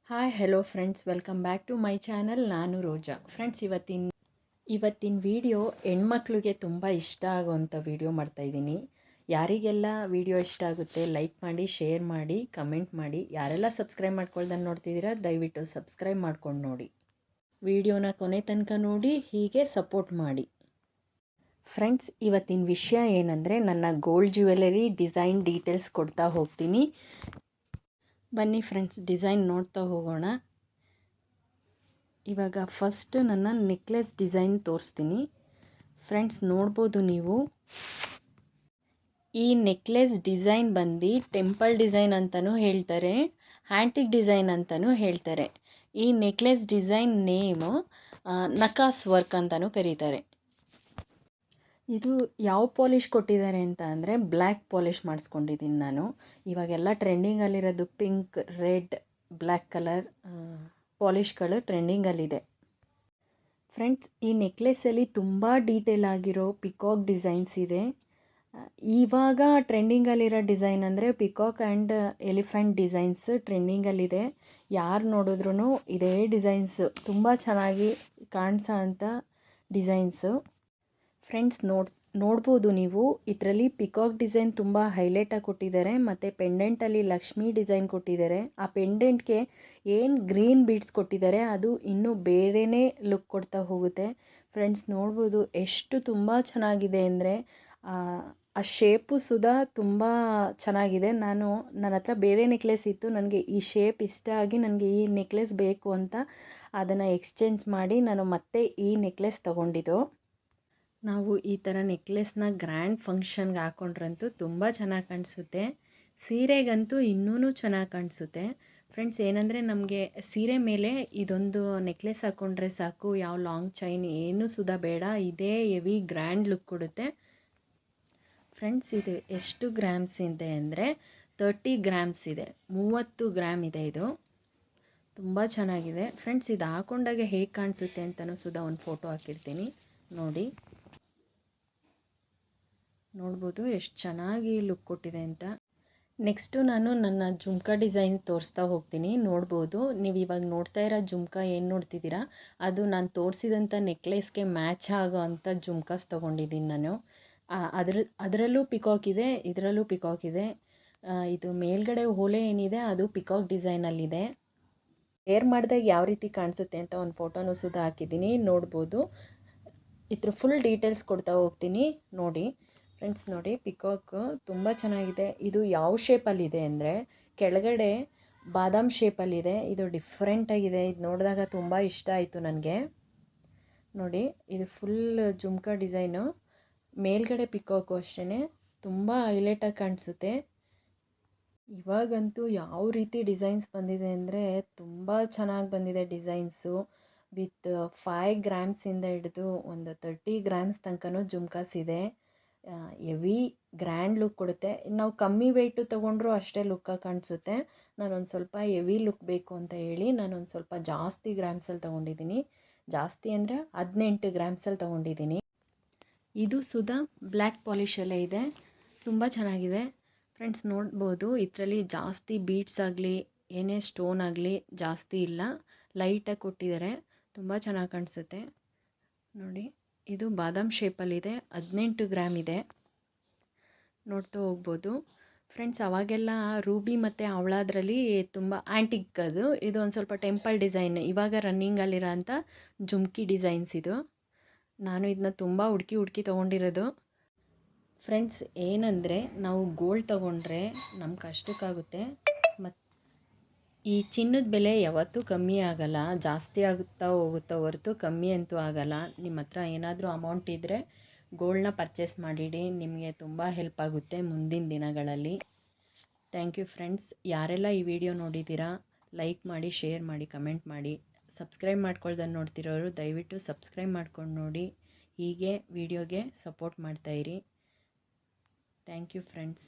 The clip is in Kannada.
Hi hello friends, welcome back to my channel. ನಾನು ರೋಜಾ. ಫ್ರೆಂಡ್ಸ್, ಇವತ್ತಿನ ವಿಡಿಯೋ ಹೆಣ್ಮಕ್ಳಿಗೆ ತುಂಬ ಇಷ್ಟ ಆಗೋವಂಥ ವಿಡಿಯೋ ಮಾಡ್ತಾಯಿದ್ದೀನಿ. ಯಾರಿಗೆಲ್ಲ ವಿಡಿಯೋ ಇಷ್ಟ ಆಗುತ್ತೆ ಲೈಕ್ ಮಾಡಿ, ಶೇರ್ ಮಾಡಿ, ಕಮೆಂಟ್ ಮಾಡಿ. ಯಾರೆಲ್ಲ ಸಬ್ಸ್ಕ್ರೈಬ್ ಮಾಡ್ಕೊಳ್ದನ್ನು ನೋಡ್ತಿದ್ದೀರಾ ದಯವಿಟ್ಟು ಸಬ್ಸ್ಕ್ರೈಬ್ ಮಾಡ್ಕೊಂಡು ನೋಡಿ. ವಿಡಿಯೋನ ಕೊನೆ ತನಕ ನೋಡಿ, ಹೀಗೆ ಸಪೋರ್ಟ್ ಮಾಡಿ. ಫ್ರೆಂಡ್ಸ್, ಇವತ್ತಿನ ವಿಷಯ ಏನಂದರೆ ನನ್ನ ಗೋಲ್ಡ್ ಜ್ಯುವೆಲರಿ ಡಿಸೈನ್ ಡೀಟೇಲ್ಸ್ ಕೊಡ್ತಾ ಹೋಗ್ತೀನಿ. ಬನ್ನಿ ಫ್ರೆಂಡ್ಸ್, ಡಿಸೈನ್ ನೋಡ್ತಾ ಹೋಗೋಣ. ಇವಾಗ ಫಸ್ಟ್ ನನ್ನ ನೆಕ್ಲೆಸ್ ಡಿಸೈನ್ ತೋರಿಸ್ತೀನಿ. ಫ್ರೆಂಡ್ಸ್, ನೋಡ್ಬೋದು ನೀವು. ಈ ನೆಕ್ಲೆಸ್ ಡಿಸೈನ್ ಬಂದು ಟೆಂಪಲ್ ಡಿಸೈನ್ ಅಂತಲೂ ಹೇಳ್ತಾರೆ, ಹ್ಯಾಂಟಿಕ್ ಡಿಸೈನ್ ಅಂತಲೂ ಹೇಳ್ತಾರೆ. ಈ ನೆಕ್ಲೆಸ್ ಡಿಸೈನ್ ನೇಮು ನಕಾಸ್ ವರ್ಕ್ ಅಂತಲೂ ಕರೀತಾರೆ. ಇದು ಯಾವ ಪಾಲಿಷ್ ಕೊಟ್ಟಿದ್ದಾರೆ ಅಂತ ಅಂದರೆ ಬ್ಲ್ಯಾಕ್ ಪಾಲಿಷ್ ಮಾಡಿಸ್ಕೊಂಡಿದ್ದೀನಿ ನಾನು. ಇವಾಗೆಲ್ಲ ಟ್ರೆಂಡಿಂಗಲ್ಲಿರೋದು ಪಿಂಕ್, ರೆಡ್, ಬ್ಲ್ಯಾಕ್ ಕಲರ್ ಪಾಲಿಷ್ಗಳು ಟ್ರೆಂಡಿಂಗಲ್ಲಿದೆ. ಫ್ರೆಂಡ್ಸ್, ಈ ನೆಕ್ಲೆಸಲ್ಲಿ ತುಂಬ ಡೀಟೇಲ್ ಆಗಿರೋ ಪಿಕಾಕ್ ಡಿಸೈನ್ಸ್ ಇದೆ. ಇವಾಗ ಟ್ರೆಂಡಿಂಗಲ್ಲಿರೋ ಡಿಸೈನ್ ಅಂದರೆ ಪಿಕಾಕ್ ಆ್ಯಂಡ್ ಎಲಿಫೆಂಟ್ ಡಿಸೈನ್ಸ್ ಟ್ರೆಂಡಿಂಗಲ್ಲಿದೆ. ಯಾರು ನೋಡಿದ್ರೂ ಇದೇ ಡಿಸೈನ್ಸ್ ತುಂಬ ಚೆನ್ನಾಗಿ ಕಾಣಿಸೋ ಅಂಥ ಡಿಸೈನ್ಸು. ಫ್ರೆಂಡ್ಸ್, ನೋಡ್ಬೋದು ನೀವು. ಇದರಲ್ಲಿ ಪಿಕಾಕ್ ಡಿಸೈನ್ ತುಂಬ ಹೈಲೈಟಾಗಿ ಕೊಟ್ಟಿದ್ದಾರೆ, ಮತ್ತು ಪೆಂಡೆಂಟಲ್ಲಿ ಲಕ್ಷ್ಮಿ ಡಿಸೈನ್ ಕೊಟ್ಟಿದ್ದಾರೆ. ಆ ಪೆಂಡೆಂಟ್ಗೆ ಏನು ಗ್ರೀನ್ ಬೀಡ್ಸ್ ಕೊಟ್ಟಿದ್ದಾರೆ ಅದು ಇನ್ನೂ ಬೇರೆಯೇ ಲುಕ್ ಕೊಡ್ತಾ ಹೋಗುತ್ತೆ. ಫ್ರೆಂಡ್ಸ್, ನೋಡ್ಬೋದು ಎಷ್ಟು ತುಂಬ ಚೆನ್ನಾಗಿದೆ ಅಂದರೆ ಆ ಶೇಪು ಸುಧಾ ತುಂಬ ಚೆನ್ನಾಗಿದೆ. ನನ್ನ ಹತ್ರ ಬೇರೆ ನೆಕ್ಲೆಸ್ ಇತ್ತು, ನನಗೆ ಈ ಶೇಪ್ ಇಷ್ಟ ಆಗಿ ನನಗೆ ಈ ನೆಕ್ಲೆಸ್ ಬೇಕು ಅಂತ ಅದನ್ನು ಎಕ್ಸ್ಚೇಂಜ್ ಮಾಡಿ ನಾನು ಮತ್ತೆ ಈ ನೆಕ್ಲೆಸ್ ತೊಗೊಂಡಿದ್ದು. ನಾವು ಈ ಥರ ನೆಕ್ಲೆಸ್ನ ಗ್ರ್ಯಾಂಡ್ ಫಂಕ್ಷನ್ಗೆ ಹಾಕ್ಕೊಂಡ್ರಂತೂ ತುಂಬ ಚೆನ್ನಾಗಿ ಕಾಣಿಸುತ್ತೆ. ಸೀರೆಗಂತೂ ಇನ್ನೂ ಚೆನ್ನಾಗಿ ಕಾಣಿಸುತ್ತೆ. ಫ್ರೆಂಡ್ಸ್, ಏನಂದರೆ ನಮಗೆ ಸೀರೆ ಮೇಲೆ ಇದೊಂದು ನೆಕ್ಲೆಸ್ ಹಾಕ್ಕೊಂಡ್ರೆ ಸಾಕು, ಯಾವ ಲಾಂಗ್ ಚೈನ್ ಏನೂ ಸುಧಾ ಬೇಡ. ಇದೇ ಹೆವಿ ಗ್ರ್ಯಾಂಡ್ ಲುಕ್ ಕೊಡುತ್ತೆ. ಫ್ರೆಂಡ್ಸ್, ಇದು ಎಷ್ಟು ಗ್ರಾಮ್ಸ್ ಇದೆ ಅಂದರೆ 30 ಗ್ರಾಮ್ಸ್ ಇದೆ, 30 ಗ್ರಾಮ್ ಇದೆ. ಇದು ತುಂಬ ಚೆನ್ನಾಗಿದೆ. ಫ್ರೆಂಡ್ಸ್, ಇದು ಹಾಕ್ಕೊಂಡಾಗ ಹೇಗೆ ಕಾಣಿಸುತ್ತೆ ಅಂತಲೂ ಸುಧಾ ಒಂದು ಫೋಟೋ ಹಾಕಿರ್ತೀನಿ ನೋಡಿ. ನೋಡ್ಬೋದು ಎಷ್ಟು ಚೆನ್ನಾಗಿ ಲುಕ್ ಕೊಟ್ಟಿದೆ ಅಂತ. ನೆಕ್ಸ್ಟು ನಾನು ನನ್ನ ಜುಮ್ಕಾ ಡಿಸೈನ್ ತೋರಿಸ್ತಾ ಹೋಗ್ತೀನಿ. ನೋಡ್ಬೋದು ನೀವು ಇವಾಗ ನೋಡ್ತಾ ಇರೋ ಜುಮ್ಕಾ ಏನು ನೋಡ್ತಿದ್ದೀರಾ ಅದು ನಾನು ತೋರಿಸಿದಂಥ ನೆಕ್ಲೆಸ್ಗೆ ಮ್ಯಾಚ್ ಆಗೋ ಅಂಥ ಜುಮ್ಕಾಸ್ ತೊಗೊಂಡಿದ್ದೀನಿ ನಾನು. ಅದರಲ್ಲೂ ಪಿಕಾಕ್ ಇದೆ, ಇದರಲ್ಲೂ ಪಿಕಾಕ್ ಇದೆ. ಇದು ಮೇಲ್ಗಡೆ ಓಲೆ ಏನಿದೆ ಅದು ಪಿಕಾಕ್ ಡಿಸೈನಲ್ಲಿದೆ. ವೇರ್ ಮಾಡಿದಾಗ ಯಾವ ರೀತಿ ಕಾಣಿಸುತ್ತೆ ಅಂತ ಒಂದು ಫೋಟೋನು ಸುಧಾ ಹಾಕಿದ್ದೀನಿ, ನೋಡ್ಬೋದು. ಇದ್ರ ಫುಲ್ ಡೀಟೇಲ್ಸ್ ಕೊಡ್ತಾ ಹೋಗ್ತೀನಿ ನೋಡಿ. ಫ್ರೆಂಡ್ಸ್, ನೋಡಿ, ಪಿಕಾಕ್ ತುಂಬ ಚೆನ್ನಾಗಿದೆ. ಇದು ಯಾವ ಶೇಪಲ್ಲಿದೆ ಅಂದರೆ ಕೆಳಗಡೆ ಬಾದಾಮ್ ಶೇಪಲ್ಲಿದೆ. ಇದು ಡಿಫ್ರೆಂಟಾಗಿದೆ. ಇದು ನೋಡಿದಾಗ ತುಂಬ ಇಷ್ಟ ಆಯಿತು ನನಗೆ. ನೋಡಿ, ಇದು ಫುಲ್ ಜುಮ್ಕಾ ಡಿಸೈನು, ಮೇಲ್ಗಡೆ ಪಿಕಾಕು ಅಷ್ಟೇ ತುಂಬ ಹೈಲೈಟಾಗಿ ಕಾಣಿಸುತ್ತೆ. ಇವಾಗಂತೂ ಯಾವ ರೀತಿ ಡಿಸೈನ್ಸ್ ಬಂದಿದೆ ಅಂದರೆ ತುಂಬ ಚೆನ್ನಾಗಿ ಬಂದಿದೆ ಡಿಸೈನ್ಸು. ವಿತ್ 5 ಗ್ರಾಮ್ಸಿಂದ ಹಿಡಿದು ಒಂದು 30 ಗ್ರಾಮ್ಸ್ ತನಕನೂ ಜುಮ್ಕಾಸ್ ಇದೆ. ಹೆವಿ ಗ್ರ್ಯಾಂಡ್ ಲುಕ್ ಕೊಡುತ್ತೆ. ನಾವು ಕಮ್ಮಿ ವೆಯ್ಟು ತೊಗೊಂಡ್ರೂ ಅಷ್ಟೇ ಲುಕ್ಕಾಗಿ ಕಾಣಿಸುತ್ತೆ. ನಾನೊಂದು ಸ್ವಲ್ಪ ಹೆವಿ ಲುಕ್ ಬೇಕು ಅಂತ ಹೇಳಿ ನಾನೊಂದು ಸ್ವಲ್ಪ ಜಾಸ್ತಿ ಗ್ರಾಮ್ಸಲ್ಲಿ ತೊಗೊಂಡಿದ್ದೀನಿ. ಜಾಸ್ತಿ ಅಂದರೆ 18 ಗ್ರಾಮ್ಸಲ್ಲಿ ತೊಗೊಂಡಿದ್ದೀನಿ. ಇದು ಸುಧಾ ಬ್ಲ್ಯಾಕ್ ಪಾಲಿಷಲ್ಲೇ ಇದೆ, ತುಂಬ ಚೆನ್ನಾಗಿದೆ. ಫ್ರೆಂಡ್ಸ್, ನೋಡ್ಬೋದು ಇದರಲ್ಲಿ ಜಾಸ್ತಿ ಬೀಡ್ಸ್ ಆಗಲಿ ಏನೇ ಸ್ಟೋನ್ ಆಗಲಿ ಜಾಸ್ತಿ ಇಲ್ಲ, ಲೈಟಾಗಿ ಕೊಟ್ಟಿದ್ದಾರೆ. ತುಂಬ ಚೆನ್ನಾಗಿ ಕಾಣಿಸುತ್ತೆ ನೋಡಿ. ಇದು ಬಾದಾಮ್ ಶೇಪಲ್ಲಿದೆ, 18 ಗ್ರಾಮ್ ಇದೆ, ನೋಡ್ತಾ ಹೋಗ್ಬೋದು. ಫ್ರೆಂಡ್ಸ್, ಅವಾಗೆಲ್ಲ ರೂಬಿ ಮತ್ತು ಅವಳಾದ್ರಲ್ಲಿ ತುಂಬ ಆ್ಯಂಟಿಕ್ ಅದು. ಇದು ಒಂದು ಸ್ವಲ್ಪ ಟೆಂಪಲ್ ಡಿಸೈನ್, ಇವಾಗ ರನ್ನಿಂಗಲ್ಲಿರೋ ಅಂಥ ಜುಮ್ಕಿ ಡಿಸೈನ್ಸ್ ಇದು. ನಾನು ಇದನ್ನ ತುಂಬ ಹುಡುಕಿ ತೊಗೊಂಡಿರೋದು. ಫ್ರೆಂಡ್ಸ್, ಏನಂದರೆ ನಾವು ಗೋಲ್ಡ್ ತೊಗೊಂಡ್ರೆ ನಮ್ಗೆ ಕಷ್ಟಕ್ಕಾಗುತ್ತೆ. ಮತ್ತು ಈ ಚಿನ್ನದ ಬೆಲೆ ಯಾವತ್ತೂ ಕಮ್ಮಿ ಆಗಲ್ಲ, ಜಾಸ್ತಿ ಆಗುತ್ತಾ ಹೋಗುತ್ತಾ ಹೊರತು ಕಮ್ಮಿ ಅಂತೂ ಆಗಲ್ಲ. ನಿಮ್ಮ ಹತ್ರ ಏನಾದರೂ ಅಮೌಂಟ್ ಇದ್ದರೆ ಗೋಲ್ಡ್ನ ಪರ್ಚೇಸ್ ಮಾಡಿಡಿ, ನಿಮಗೆ ತುಂಬ ಹೆಲ್ಪ್ ಆಗುತ್ತೆ ಮುಂದಿನ ದಿನಗಳಲ್ಲಿ. Thank you friends. ಯಾರೆಲ್ಲ ಈ ವಿಡಿಯೋ ನೋಡಿದ್ದೀರಾ ಲೈಕ್ ಮಾಡಿ, ಶೇರ್ ಮಾಡಿ, ಕಮೆಂಟ್ ಮಾಡಿ. ಸಬ್ಸ್ಕ್ರೈಬ್ ಮಾಡ್ಕೊಳ್ದನ್ನು ನೋಡ್ತಿರೋರು ದಯವಿಟ್ಟು ಸಬ್ಸ್ಕ್ರೈಬ್ ಮಾಡ್ಕೊಂಡು ನೋಡಿ. ಹೀಗೆ ವಿಡಿಯೋಗೆ ಸಪೋರ್ಟ್ ಮಾಡ್ತಾಯಿರಿ. Thank you friends.